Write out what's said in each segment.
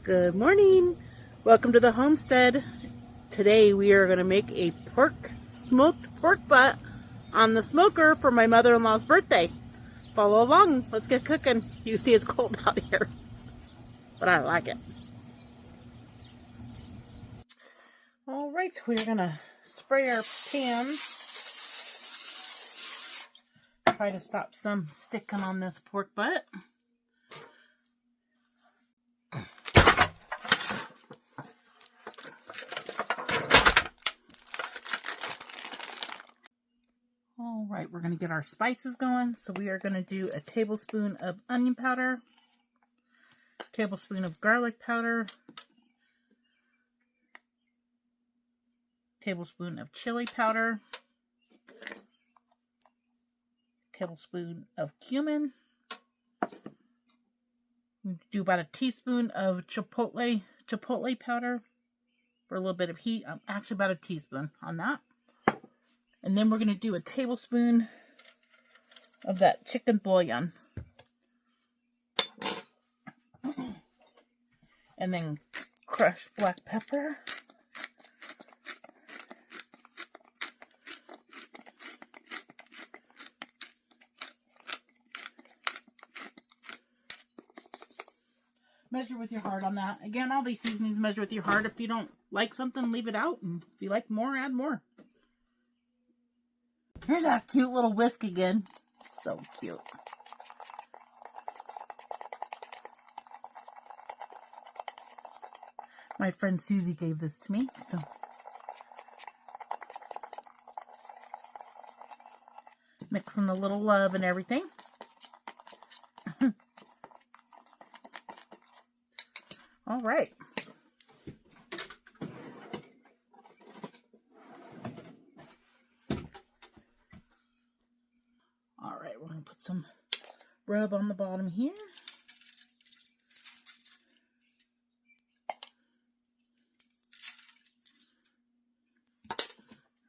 Good morning. Welcome to the Homestead. Today we are going to make a smoked pork butt on the smoker for my mother-in-law's birthday. Follow along. Let's get cooking. You see it's cold out here, but I like it. All right, we're going to spray our pan. Try to stop some sticking on this pork butt. All right, we're going to get our spices going. So we are going to do a tablespoon of onion powder, tablespoon of garlic powder, tablespoon of chili powder, tablespoon of cumin. Do about a teaspoon of chipotle powder for a little bit of heat. Actually about a teaspoon on that. And then we're going to do a tablespoon of that chicken bouillon. And then crushed black pepper. Measure with your heart on that. Again, all these seasonings measure with your heart. If you don't like something, leave it out. And if you like more, add more. Here's that cute little whisk again. So cute. My friend Susie gave this to me. So. Mixing a little love and everything. All right. All right, we're going to put some rub on the bottom here.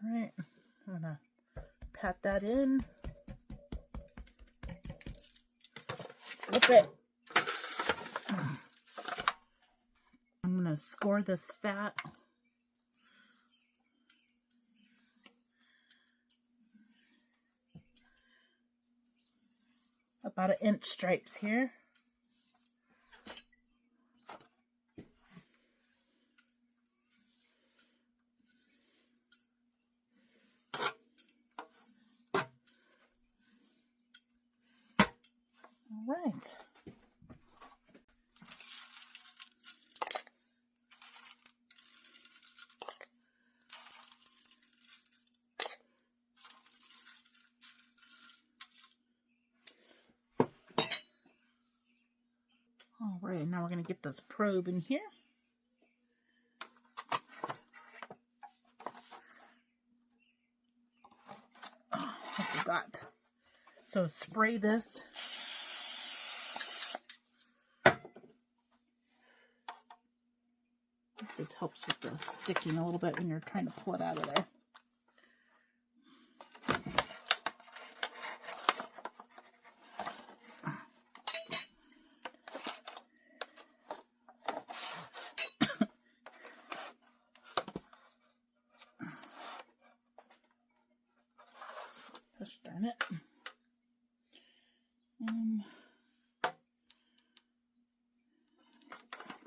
All right, I'm going to pat that in. Flip it. I'm going to score this fat. About 1 inch stripes here. All right. All right, now we're going to get this probe in here. Oh, I forgot. So spray this. This helps with the sticking a little bit when you're trying to pull it out of there. Gosh darn it.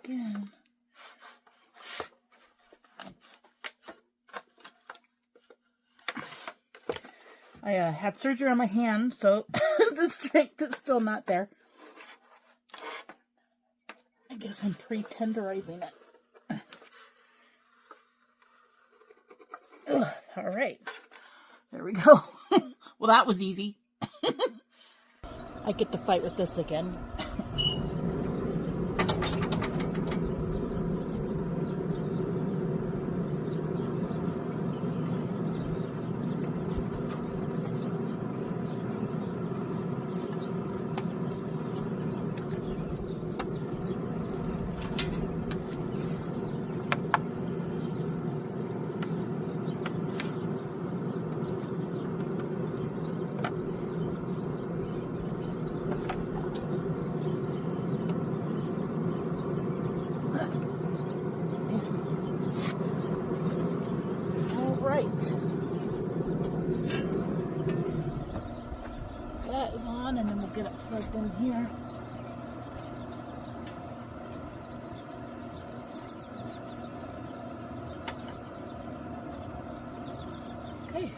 Again. I had surgery on my hand, so the strength is still not there. I guess I'm pre-tenderizing it. Ugh, all right. There we go. Well, that was easy. I get to fight with this again. that is on, and then we'll get it plugged in here. Okay.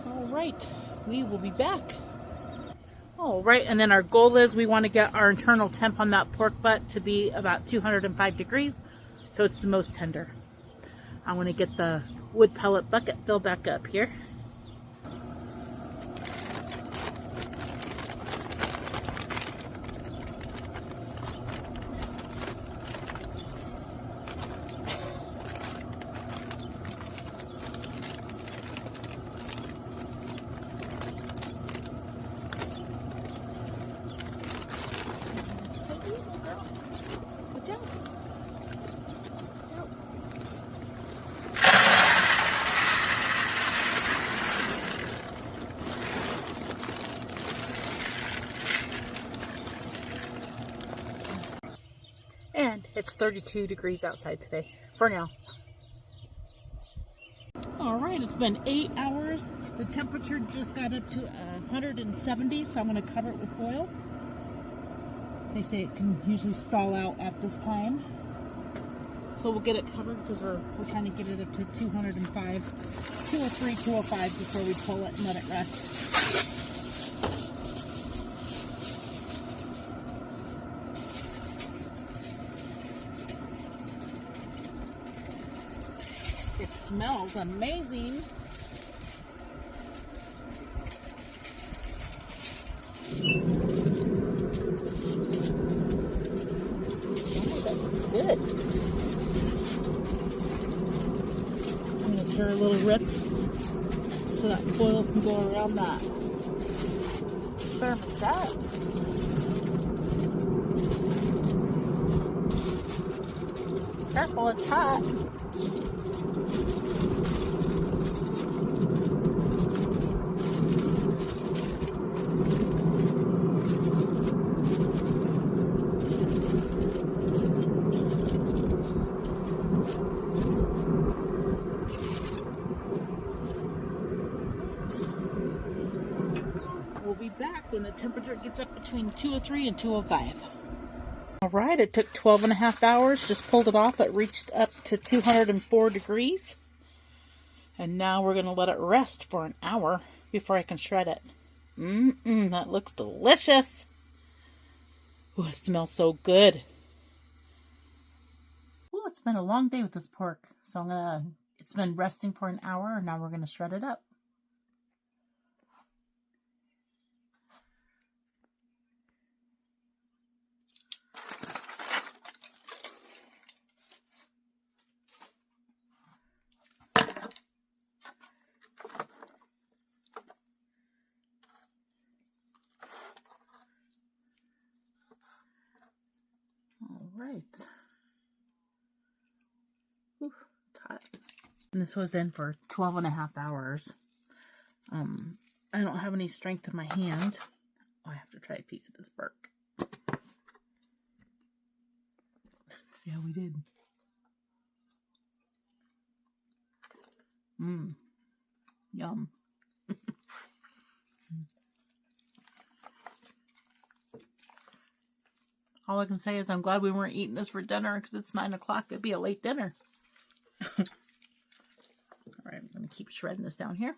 All right. We will be back. All right, and then our goal is we want to get our internal temp on that pork butt to be about 205 degrees, so it's the most tender. I want to get the wood pellet bucket filled back up here. And it's 32 degrees outside today, for now. All right, it's been 8 hours. The temperature just got up to 170, so I'm gonna cover it with foil. They say it can usually stall out at this time. So we'll get it covered because we're trying to get it up to 205, 203, 205 before we pull it and let it rest. It smells amazing. Oh, that looks good. I'm going to tear a little rip so that foil can go around that thermostat. Careful, it's hot. We'll be back when the temperature gets up between 203 and 205. All right, it took 12 and a half hours. Just pulled it off. It reached up to 204 degrees. And now we're going to let it rest for an hour before I can shred it. That looks delicious. Ooh, it smells so good. Ooh, it's been a long day with this pork. So it's been resting for an hour, and now we're going to shred it up. Right. Ooh, it's hot. And this was in for 12 and a half hours. I don't have any strength in my hand. Oh, I have to try a piece of this bark. Let's see how we did. Yum. All I can say is I'm glad we weren't eating this for dinner because it's 9 o'clock. It'd be a late dinner. All right, I'm going to keep shredding this down here.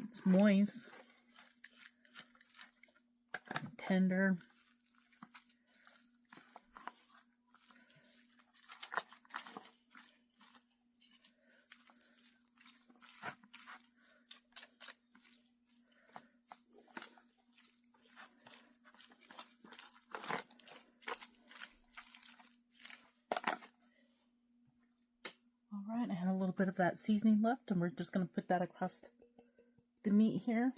It's moist. Tender. Alright, I had a little bit of that seasoning left, and we're just going to put that across the meat here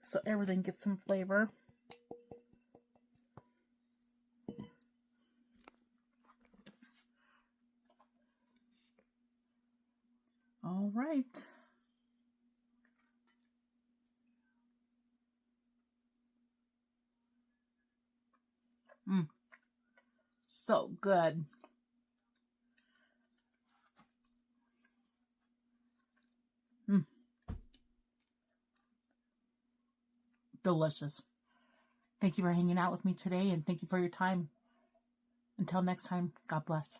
so everything gets some flavor. Alright. so good. Delicious. Thank you for hanging out with me today, and thank you for your time. Until next time, God bless.